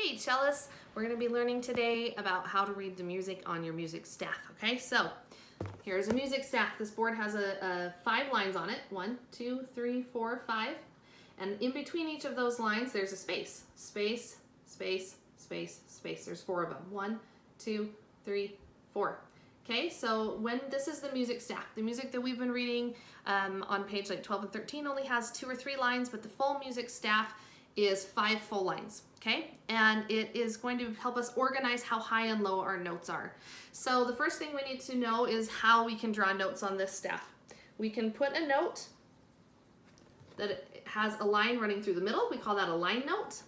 Hey cellists, we're going to be learning today about how to read the music on your music staff, okay? So here's a music staff. This board has 5 lines on it. 1, 2, 3, 4, 5. And in between each of those lines, there's a space. Space, space, space, space. There's 4 of them. 1, 2, 3, 4. Okay, so when this is the music staff, the music that we've been reading on page like 12 and 13 only has 2 or 3 lines, but the full music staff is 5 full lines, okay? And it is going to help us organize how high and low our notes are. So the first thing we need to know is how we can draw notes on this staff. We can put a note that has a line running through the middle. We call that a line note.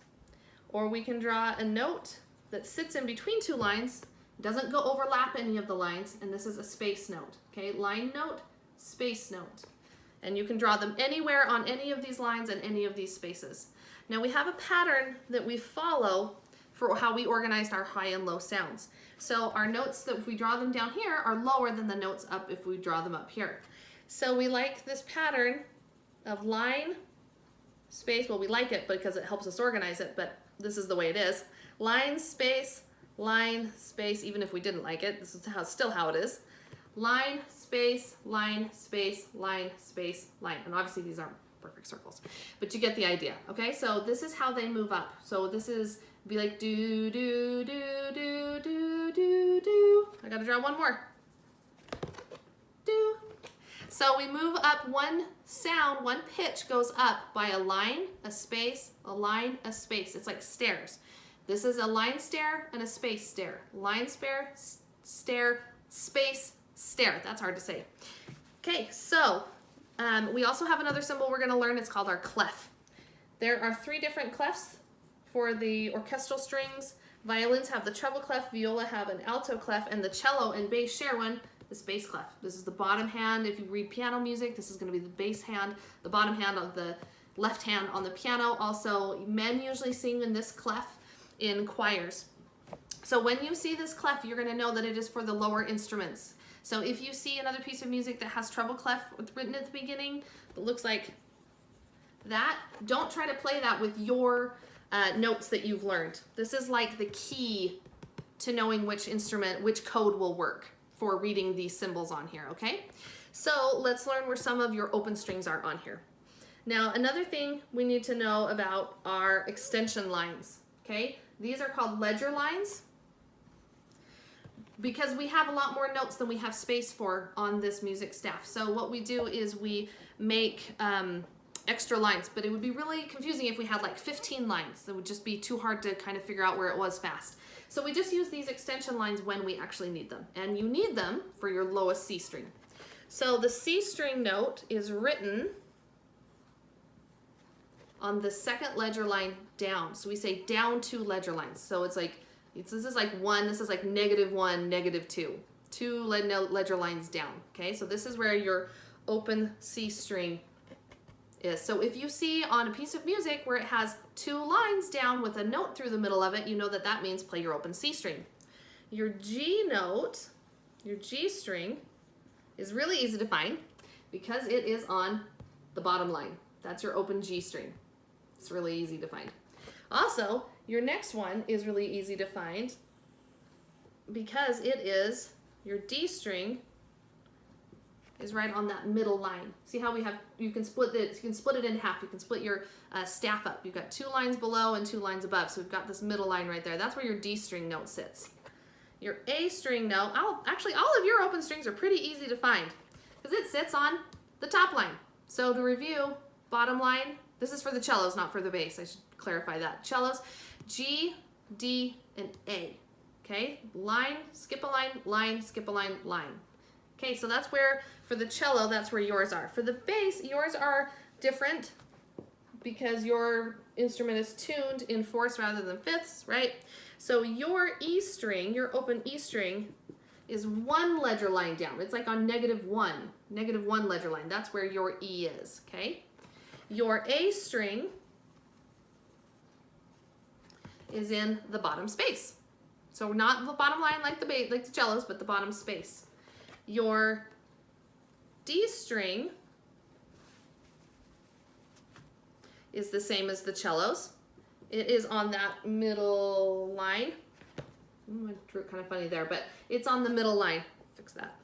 Or we can draw a note that sits in between 2 lines, doesn't go overlap any of the lines, and this is a space note, okay? Line note, space note. And you can draw them anywhere on any of these lines and any of these spaces. Now we have a pattern that we follow for how we organized our high and low sounds. So our notes, that if we draw them down here, are lower than the notes up if we draw them up here. So we like this pattern of line, space. Well, we like it because it helps us organize it, but this is the way it is. Line, space, even if we didn't like it. This is still how it is. Line, space, line, space, line, space, line. And obviously these aren't perfect circles, but you get the idea, okay? So this is how they move up. So this is be like do, do, do, do, do, do, do. I gotta draw one more. Do. So we move up one sound, one pitch goes up by a line, a space, a line, a space. It's like stairs. This is a line stair and a space stair. Line stair, stair, space, stair. That's hard to say. Okay, so we also have another symbol we're going to learn. It's called our clef. There are 3 different clefs for the orchestral strings. Violins have the treble clef, viola have an alto clef, and the cello and bass share one, the bass clef. This is the bottom hand. If you read piano music, this is going to be the bass hand, the bottom hand of the left hand on the piano. Also, men usually sing in this clef in choirs. So when you see this clef, you're going to know that it is for the lower instruments. So if you see another piece of music that has treble clef written at the beginning that looks like that, don't try to play that with your notes that you've learned. This is like the key to knowing which instrument, which code will work for reading these symbols on here, okay? So let's learn where some of your open strings are on here. Now, another thing we need to know about are extension lines, okay? These are called ledger lines, because we have a lot more notes than we have space for on this music staff. So what we do is we make extra lines, but it would be really confusing if we had like 15 lines. That would just be too hard to kind of figure out where it was fast. So we just use these extension lines when we actually need them. And you need them for your lowest C string. So the C string note is written on the 2nd ledger line down. So we say down 2 ledger lines. So it's like, this is like 1, this is like -1, -2. 2 ledger lines down, okay? So this is where your open C string is. So if you see on a piece of music where it has 2 lines down with a note through the middle of it, you know that that means play your open C string. Your G note, your G string, is really easy to find because it is on the bottom line. That's your open G string. It's really easy to find. Also, your next one is really easy to find because it is your D string is right on that middle line. See how we have, you can split it in half. You can split your staff up. You've got 2 lines below and 2 lines above. So we've got this middle line right there. That's where your D string note sits. Your A string note, actually all of your open strings are pretty easy to find because it sits on the top line. So to review, bottom line, this is for the cellos, not for the bass. I should clarify that. Cellos, G, D, and A. Okay, line, skip a line, skip a line, line. Okay, so that's where, for the cello, that's where yours are. For the bass, yours are different because your instrument is tuned in 4ths rather than 5ths, right? So your E string, your open E string, is 1 ledger line down. It's like on -1 ledger line. That's where your E is, okay? Your A string is in the bottom space. So not the bottom line like the cellos, but the bottom space. Your D string is the same as the cellos. It is on that middle line. I drew it kind of funny there, but it's on the middle line. Fix that.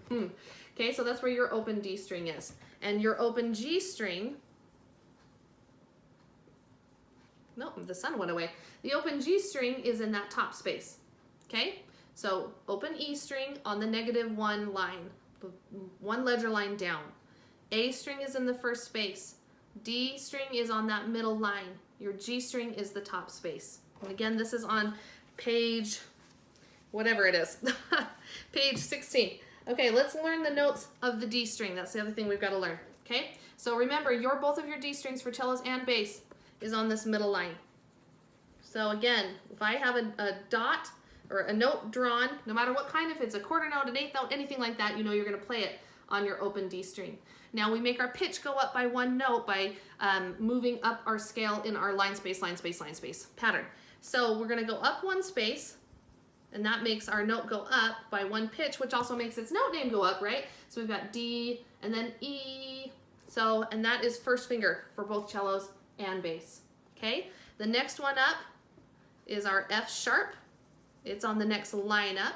Okay, so that's where your open D string is. And your open G string, no, the sun went away. The open G string is in that top space. Okay, so open E string on the -1 line, one ledger line down. A string is in the first space. D string is on that middle line. Your G string is the top space. And again, this is on page, whatever it is, page 16. Okay, let's learn the notes of the D string. That's the other thing we've got to learn. Okay, so remember, both of your D strings for cellos and bass is on this middle line. So again, if I have a dot or a note drawn, no matter what kind, if it's a quarter note, an eighth note, anything like that, you know you're going to play it on your open D string. Now we make our pitch go up by one note by moving up our scale in our line space, line space, line space pattern. So we're going to go up one space, and that makes our note go up by one pitch, which also makes its note name go up, right? So we've got D and then E. So, and that is first finger for both cellos and bass. Okay, the next one up is our F sharp. It's on the next line up.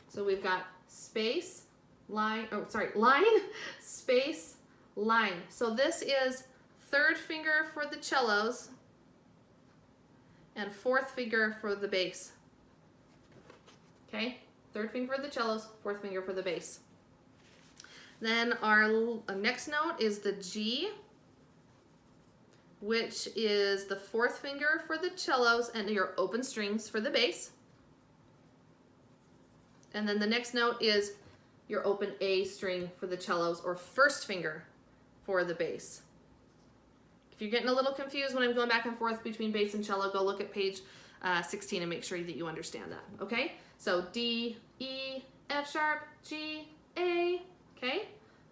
So we've got space, line, line, space, line. So this is third finger for the cellos and fourth finger for the bass. Okay, third finger for the cellos, fourth finger for the bass. Then our next note is the G, which is the fourth finger for the cellos and your open strings for the bass. And then the next note is your open A string for the cellos, or first finger for the bass. If you're getting a little confused when I'm going back and forth between bass and cello, go look at page 16 and make sure that you understand that, okay? So D, E, F sharp, G, A, okay?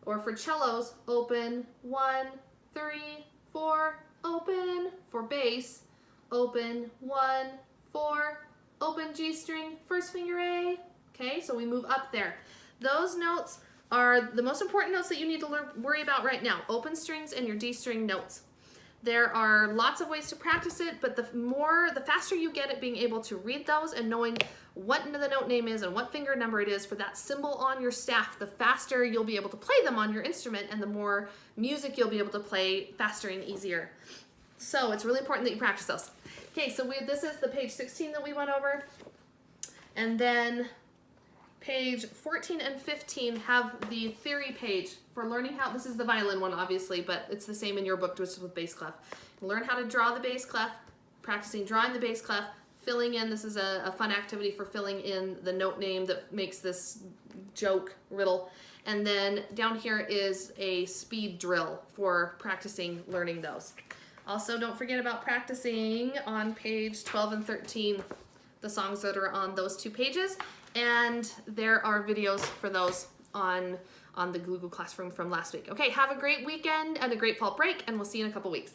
Or for cellos, open 1, 3, 4, open. For bass, open 1, 4, open G string, first finger A, okay? So we move up there. Those notes are the most important notes that you need to worry about right now, open strings and your D string notes. There are lots of ways to practice it, but the faster you get at being able to read those and knowing what the note name is and what finger number it is for that symbol on your staff, the faster you'll be able to play them on your instrument and the more music you'll be able to play faster and easier. So it's really important that you practice those. Okay, so this is the page 16 that we went over. And then page 14 and 15 have the theory page for learning how, this is the violin one obviously, but it's the same in your book, which is with bass clef. Learn how to draw the bass clef, practicing drawing the bass clef, filling in, this is a fun activity for filling in the note name that makes this joke riddle. And then down here is a speed drill for practicing learning those. Also, don't forget about practicing on page 12 and 13, the songs that are on those two pages. And there are videos for those on the Google Classroom from last week. Okay, have a great weekend and a great fall break, and we'll see you in a couple weeks.